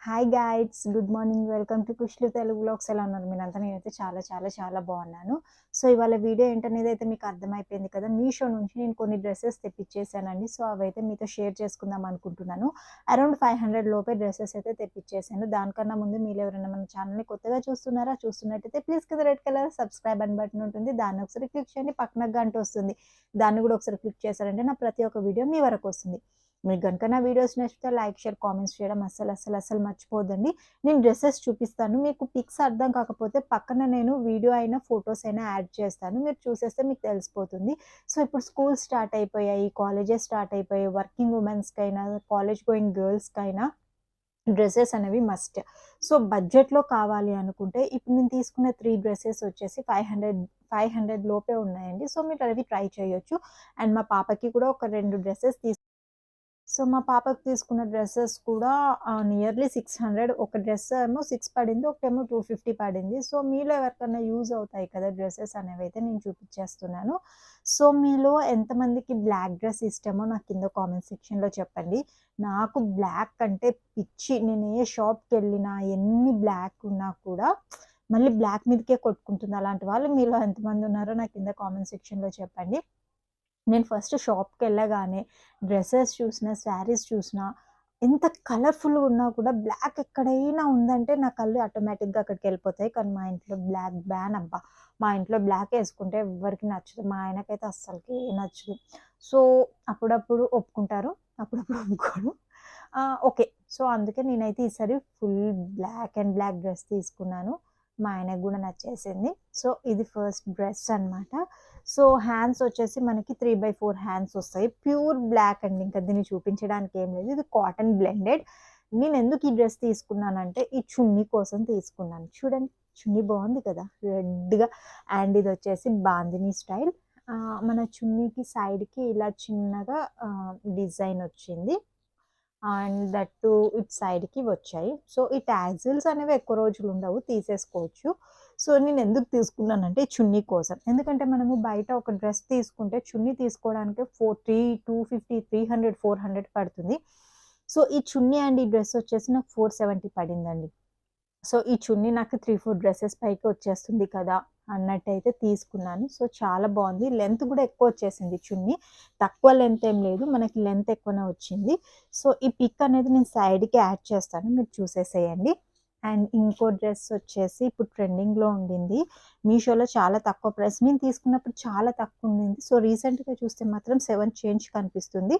Hi guides, good morning. Welcome to Kushlu Telugu vlogs. ఎలా ఉన్నారు మీరంతా? నేనైతే చాలా చాలా చాలా బాగున్నాను. సో ఇవాళ వీడియో ఏంటనేది అయితే మీకు అర్థమైపోయింది కదా. మీషో నుంచి నేను కొన్ని డ్రెస్సెస్ తెప్పించేసానండి. సో అవైతే మీతో షేర్ చేసుకుందాం అనుకుంటున్నాను. అరౌండ్ 500 లోపే డ్రెస్సెస్ అయితే తెప్పించేసాను. దానికన్నా ముందు మీరు ఎవరైనా మన ఛానల్ని కొత్తగా చూస్తున్నట్టయితే ప్లీజ్ కింద రెడ్ కలర్ సబ్స్క్రైబ్ అని బటన్ ఉంటుంది, దాన్ని ఒకసారి క్లిక్ చేయండి. పక్కన గంట వస్తుంది, దాన్ని కూడా ఒకసారి క్లిక్ చేశారంటే నా ప్రతి ఒక్క వీడియో మీ వరకు వస్తుంది. మీకు కనుక నా వీడియోస్ నచ్చితే లైక్, షేర్, కామెంట్స్ చేయడం అస్సలు మర్చిపోద్దండి. నేను డ్రెస్సెస్ చూపిస్తాను, మీకు పిక్స్ అర్థం కాకపోతే పక్కన నేను వీడియో అయినా ఫొటోస్ అయినా యాడ్ చేస్తాను, మీరు చూసేస్తే మీకు తెలిసిపోతుంది. సో ఇప్పుడు స్కూల్ స్టార్ట్ అయిపోయాయి, కాలేజెస్ స్టార్ట్ అయిపోయాయి. వర్కింగ్ ఉమెన్స్కైనా, కాలేజ్ గోయింగ్ గర్ల్స్కైనా డ్రెస్సెస్ అనేవి మస్ట్. సో బడ్జెట్లో కావాలి అనుకుంటే ఇప్పుడు నేను తీసుకున్న 3 డ్రెస్సెస్ వచ్చేసి 500 లోపే ఉన్నాయండి. సో మీరు అవి ట్రై చేయొచ్చు. అండ్ మా పాపకి కూడా ఒక 2 డ్రెస్సెస్ సో మా పాపకి తీసుకున్న డ్రెస్సెస్ కూడా నియర్లీ 600. ఒక డ్రెస్ ఏమో 6 పడింది, ఒకటేమో 250 పడింది. సో మీలో ఎవరికైనా యూజ్ అవుతాయి కదా డ్రెస్సెస్ అనేవి అయితే నేను చూపించేస్తున్నాను. సో మీలో ఎంతమందికి బ్లాక్ డ్రెస్ ఇష్టమో నాకు కింద కామెంట్ సెక్షన్లో చెప్పండి. నాకు బ్లాక్ అంటే పిచ్చి. నేను ఏ షాప్కి వెళ్ళినా ఎన్ని బ్లాక్ ఉన్నా కూడా మళ్ళీ బ్లాక్ మీదకే కొట్టుకుంటుంది. అలాంటి వాళ్ళు మీలో ఎంతమంది ఉన్నారో నాకు కింద కామెంట్ సెక్షన్లో చెప్పండి. నేను ఫస్ట్ షాప్కి వెళ్ళగానే డ్రెస్సెస్ చూసినా, శారీస్ చూసినా ఎంత కలర్ఫుల్గా ఉన్నా కూడా బ్లాక్ ఎక్కడైనా ఉందంటే నా కళ్ళు ఆటోమేటిక్గా అక్కడికి వెళ్ళిపోతాయి. కానీ మా ఇంట్లో బ్లాక్ బ్యాన్ అబ్బా. మా ఇంట్లో బ్లాక్ వేసుకుంటే ఎవరికి నచ్చదు, మా ఆయనకైతే అస్సలకి నచ్చదు. సో అప్పుడప్పుడు ఒప్పుకుంటారు, అప్పుడప్పుడు ఒప్పుకోరు. ఓకే. సో అందుకే నేనైతే ఈసారి full black and black dress తీసుకున్నాను. మా ఆయనకు కూడా నచ్చేసింది. సో ఇది ఫస్ట్ డ్రెస్ అనమాట. సో హ్యాండ్స్ వచ్చేసి మనకి 3/4 హ్యాండ్స్ వస్తాయి. ప్యూర్ బ్లాక్ అండి, ఇంకా దీన్ని చూపించడానికి ఏం లేదు. ఇది కాటన్ బ్లెండెడ్. నేను ఎందుకు ఈ డ్రెస్ తీసుకున్నానంటే ఈ చున్నీ కోసం తీసుకున్నాను. చూడండి చున్నీ బాగుంది కదా, రెడ్గా. అండ్ ఇది వచ్చేసి బాందిని స్టైల్. మన చున్నీకి సైడ్కి ఇలా చిన్నగా డిజైన్ వచ్చింది. అండ్ దట్ ఇటు సైడ్కి వచ్చాయి. సో ఈ ట్యాజిల్స్ అనేవి ఎక్కువ రోజులు ఉండవు, తీసేసుకోవచ్చు. సో నేను ఎందుకు తీసుకున్నానంటే చున్నీ కోసం. ఎందుకంటే మనము బయట ఒక డ్రెస్ తీసుకుంటే చున్నీ తీసుకోవడానికి 250, 300, 400 పడుతుంది. సో ఈ చున్నీ అండ్ ఈ డ్రెస్ వచ్చేసి నాకు 470 పడిందండి. సో ఈ చున్నీ నాకు 3-4 డ్రెస్సెస్ పైకి వచ్చేస్తుంది కదా అన్నట్టయితే తీసుకున్నాను. సో చాలా బాగుంది. లెంత్ కూడా ఎక్కువ వచ్చేసింది చున్నీ, తక్కువ లెంత్ ఏం లేదు, మనకి లెంత్ ఎక్కువనే వచ్చింది. సో ఈ పిక్ అనేది నేను సైడ్కి యాడ్ చేస్తాను, మీరు చూసేసేయండి. అండ్ ఇంకో డ్రెస్ వచ్చేసి ఇప్పుడు ట్రెండింగ్లో ఉండింది. మీషోలో చాలా తక్కువ ప్రైస్, నేను తీసుకున్నప్పుడు చాలా తక్కువ ఉండింది. సో రీసెంట్గా చూస్తే మాత్రం 7 చేంజ్ కనిపిస్తుంది.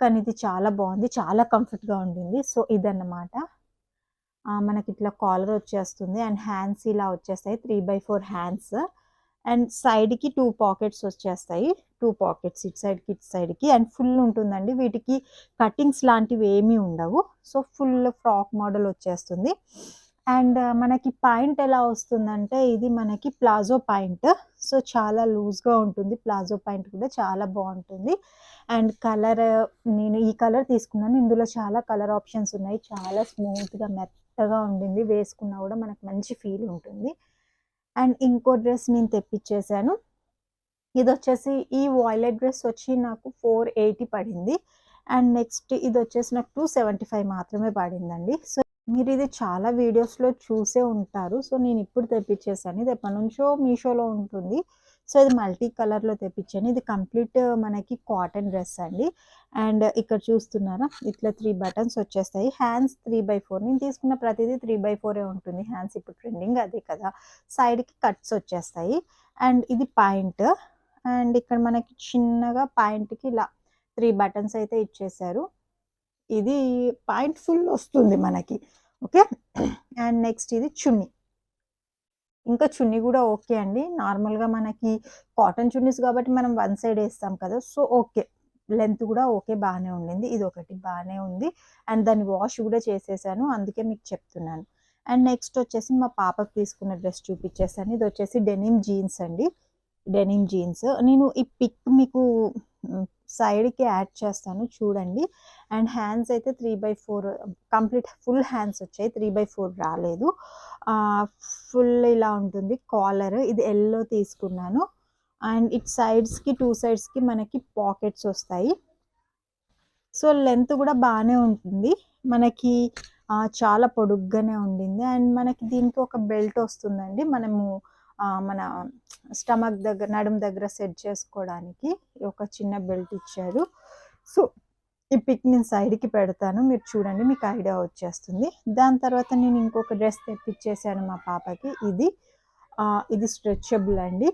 కానీ ఇది చాలా బాగుంది, చాలా కంఫర్ట్గా ఉండింది. సో ఇదన్నమాట. మనకి ఇట్లా కాలర్ వచ్చేస్తుంది అండ్ హ్యాండ్స్ ఇలా వచ్చేస్తాయి, 3/4 హ్యాండ్స్. అండ్ సైడ్కి 2 పాకెట్స్ వచ్చేస్తాయి, 2 పాకెట్స్ ఇటు సైడ్కి అండ్ ఫుల్ ఉంటుందండి. వీటికి కటింగ్స్ లాంటివి ఏమీ ఉండవు. సో ఫుల్ ఫ్రాక్ మోడల్ వచ్చేస్తుంది. అండ్ మనకి పాయింట్ ఎలా వస్తుందంటే ఇది మనకి ప్లాజో పాయింట్. సో చాలా లూజ్గా ఉంటుంది, ప్లాజో పాయింట్ కూడా చాలా బాగుంటుంది. అండ్ కలర్ నేను ఈ కలర్ తీసుకున్నాను. ఇందులో చాలా కలర్ ఆప్షన్స్ ఉన్నాయి, చాలా స్మూత్గా మెత్తగా ఉండింది, వేసుకున్నా కూడా మనకు మంచి ఫీల్ ఉంటుంది. అండ్ ఇంకో డ్రెస్ నేను తెప్పించేసాను. ఇది వచ్చేసి ఈ వాయిలెట్ డ్రెస్ వచ్చి నాకు 480 పడింది. అండ్ నెక్స్ట్ ఇది వచ్చేసి నాకు 275 మాత్రమే పడిందండి. సో మీరు ఇది చాలా వీడియోస్లో చూసే ఉంటారు. సో నేను ఇప్పుడు తెప్పించేసాను, ఇది ఎప్పటి నుంచో మీషోలో ఉంటుంది. సో ఇది మల్టీ కలర్లో తెప్పించాను. ఇది కంప్లీట్ మనకి కాటన్ డ్రెస్ అండి. అండ్ ఇక్కడ చూస్తున్నారా ఇట్లా 3 బటన్స్ వచ్చేస్తాయి. హ్యాండ్స్ 3/4, నేను తీసుకున్న ప్రతిదీ 3/4 ఉంటుంది. హ్యాండ్స్ ఇప్పుడు ట్రెండింగ్ అదే కదా. సైడ్కి కట్స్ వచ్చేస్తాయి. అండ్ ఇది పాయింట్. అండ్ ఇక్కడ మనకి చిన్నగా పాయింట్కి ఇలా 3 బటన్స్ అయితే ఇచ్చేసారు. ఇది పాయింట్ ఫుల్ వస్తుంది మనకి. ఓకే. అండ్ నెక్స్ట్ ఇది చున్నీ. ఇంకా చున్నీ కూడా ఓకే అండి. నార్మల్గా మనకి కాటన్ చున్నీస్ కాబట్టి మనం వన్ సైడ్ వేస్తాం కదా. సో ఓకే, లెంత్ కూడా ఓకే, బాగానే ఉండింది. ఇది ఒకటి బాగానే ఉంది. అండ్ దాన్ని వాష్ కూడా చేసేసాను, అందుకే మీకు చెప్తున్నాను. అండ్ నెక్స్ట్ వచ్చేసి మా పాపకు తీసుకున్న డ్రెస్ చూపించేసాను. ఇది వచ్చేసి డెనిమ్ జీన్స్ అండి, డెనిమ్ జీన్స్. నేను ఈ పిక్ మీకు సైడ్కి యాడ్ చేస్తాను, చూడండి. అండ్ హ్యాండ్స్ అయితే 3/4 కంప్లీట్ ఫుల్ హ్యాండ్స్ వచ్చాయి, 3/4 రాలేదు. ఫుల్ ఇలా ఉంటుంది కాలర్. ఇది ఎల్లో తీసుకున్నాను. అండ్ ఇట్ సైడ్స్కి 2 సైడ్స్కి మనకి పాకెట్స్ వస్తాయి. సో లెంత్ కూడా బాగానే ఉంటుంది. మనకి చాలా పొడుగ్గానే ఉండింది. అండ్ మనకి దీనికి ఒక బెల్ట్ వస్తుందండి. మనము మన స్టమక్ దగ్గర, నడుము దగ్గర సెట్ చేసుకోవడానికి ఒక చిన్న బెల్ట్ ఇచ్చారు. సో, ఈ పిక్ నేను సైడ్‌కి పెడతాను. మీరు చూడండి, మీకు ఐడియా వచ్చేస్తుంది. దాని తర్వాత నేను ఇంకొక డ్రెస్ తెప్పిచ్చేసాను మా పాపకి. ఇది స్ట్రెచబుల్ అండి.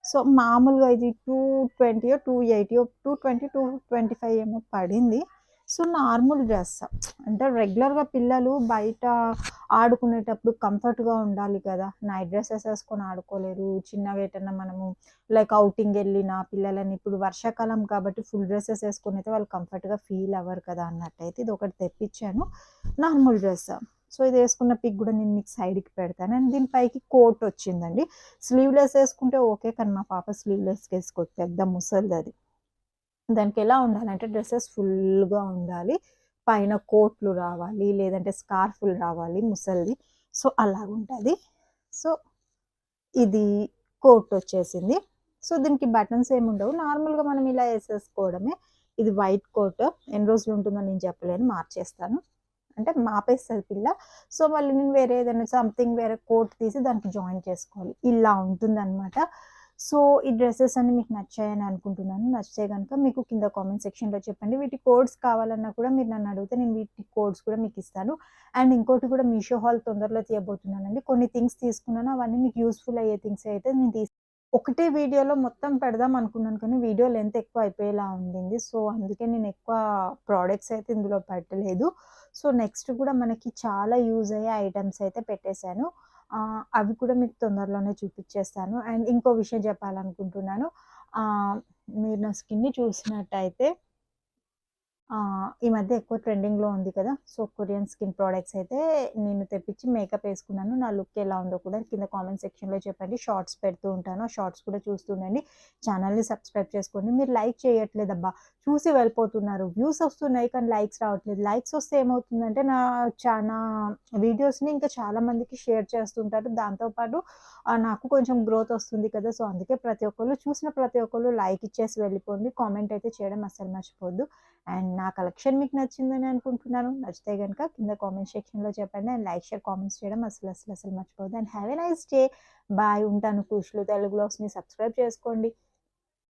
సో, మామూలుగా ఇది 220 280 220, 225 ఏమో పడింది. So, normal dress. అంటే రెగ్యులర్‌గా పిల్లలు బయట ఆడుకునేటప్పుడు కంఫర్ట్‌గా ఉండాలి కదా! నైట్ డ్రెసెస్ ఏసుకొని ఆడుకోలేరు. చిన్నవేటన్నా మనము లైక్ ఔటింగ్ ఎళ్ళినా పిల్లలని, ఇప్పుడు వర్షాకాలం కాబట్టి ఫుల్ డ్రెసెస్ ఏసుకొనైతే వాళ్ళు కంఫర్ట్‌గా ఫీల్ అవ్వరు కదా! అన్నట్టయితే ఇదొకటి తెప్పిచ్చాను. Normal dress. సో, ఇది ఏసుకున్న పిక్ గూడా నేను మీకు సైడ్‌కి పెడతాను. అండ్ దీని పైకి కోట్ వచ్చిందండి. స్లీవ్‌లెస్ ఏసుకుంటే ఓకే. కానీ మా పాప స్లీవ్‌లెస్‌గా ఏసుకోదు. పెద్ద ముసలిదది. దానికెలా ఉండాలంటే డ్రెసెస్ ఫుల్‌గా ఉండాలి. పైన కోట్లు రావాలి, లేదంటే స్కార్ఫులు రావాలి ముసలిది. సో, అలాగుంటది. సో, ఇది కోట్ వచ్చేసింది. సో, దీనికి బటన్స్ ఏముండవు. నార్మల్‌గా మనం ఇలా ఏసేసుకోవడమే. ఇది వైట్ కోట్. ఎన్ని రోజులుంటుందో నేను చెప్పలేను. మార్చేస్తాను. అంటే మాపేస్తది పిల్ల. సో, మళ్ళీ నేను వేరే ఏదైనా సంథింగ్ వేరే కోట్ తీసి దానికి జాయిన్ చేసుకోవాలి. ఇలా ఉంటుందనమాట. సో, ఈ డ్రెసెస్ అన్నీ మీకు నచ్చాయని అనుకుంటున్నాను. నచ్చితే గనుక మీకు కింద కామెంట్ సెక్షన్‌లో చెప్పండి. వీటి కోడ్స్ కావాలన్నా కూడా మీరు నన్ను అడిగితే నేను వీటి కోడ్స్ కూడా మీకిస్తాను. అండ్ ఇంకోటి కూడా మీషో హాల్ తొందరలో తీయబోతున్నానండి. కొన్ని థింగ్స్ తీసుకున్నాను. అవన్నీ మీకు యూజ్‌ఫుల్ అయ్యే థింగ్సే అయితే నేను ఒకటే వీడియోలో మొత్తం పెడదాం అనుకున్నాను కానీ వీడియో లెంత్ ఎక్కువ అయిపోయేలా ఉండింది. సో, అందుకే నేను ఎక్కువ ప్రొడక్ట్స్ అయితే ఇందులో పెట్టలేదు. సో, నెక్స్ట్ కూడా మనకి చాలా యూజ్ అయ్యే ఐటెమ్స్ అయితే పెట్టేసాను. అవి కూడా మీకు తొందరలోనే చూపిచ్చేస్తాను. అండ్ ఇంకో విషయం చెప్పాలనుకుంటున్నాను. ఆహ్, మీరు నా స్కిన్‌ని చూసినట్టయితే ఈ మధ్య ఎక్కువ ట్రెండింగ్‌లో ఉంది కదా! సో, కొరియన్ స్కిన్ ప్రొడక్ట్స్ అయితే నేను తెప్పించి మేకప్ ఏసుకున్నాను. నా లుక్ ఎలా ఉందో కూడా కింద కామెంట్ సెక్షన్‌లో చెప్పండి. షార్ట్స్ పెడుతూ ఉంటాను. ఆ షార్ట్స్ కూడా చూస్తుండండి. ఛానల్‌ని సబ్స్క్రైబ్ చేసుకోండి. మీరు లైక్ చేయట్లేదబ్బా! చూసి వెళ్ళిపోతున్నారు. వ్యూస్ వస్తున్నాయి కానీ లైక్స్ రావట్లేదు. లైక్స్ వస్తే ఏమవుతుందంటే నా వీడియోస్‌ని ఇంకా చాలా మందికి షేర్ చేస్తుంటారు. దాంతో పాటు నాకు కొంచెం గ్రోత్ వస్తుంది కదా! సో, అందుకే ప్రతి ఒక్కళ్ళు చూసిన ప్రతి ఒక్కళ్ళు లైక్ ఇచ్చేసి వెళ్ళిపోండి. కామెంట్ అయితే చేయడం అస్సలు మర్చిపోవద్దు. అండ్ నా కలెక్షన్ మీకు నచ్చిందని అనుకుంటున్నాను. నచ్చితే గనుక కింద కామెంట్ సెక్షన్‌లో చెప్పండి. అండ్ లైక్, షేర్, కామెంట్స్ చేయడం అసలు మర్చిపోవద్దు. And have a nice day. Bye. ఉంటాను. కుషులు తెలుగు వ్లాగ్స్‌ని సబ్స్క్రైబ్ చేసుకోండి.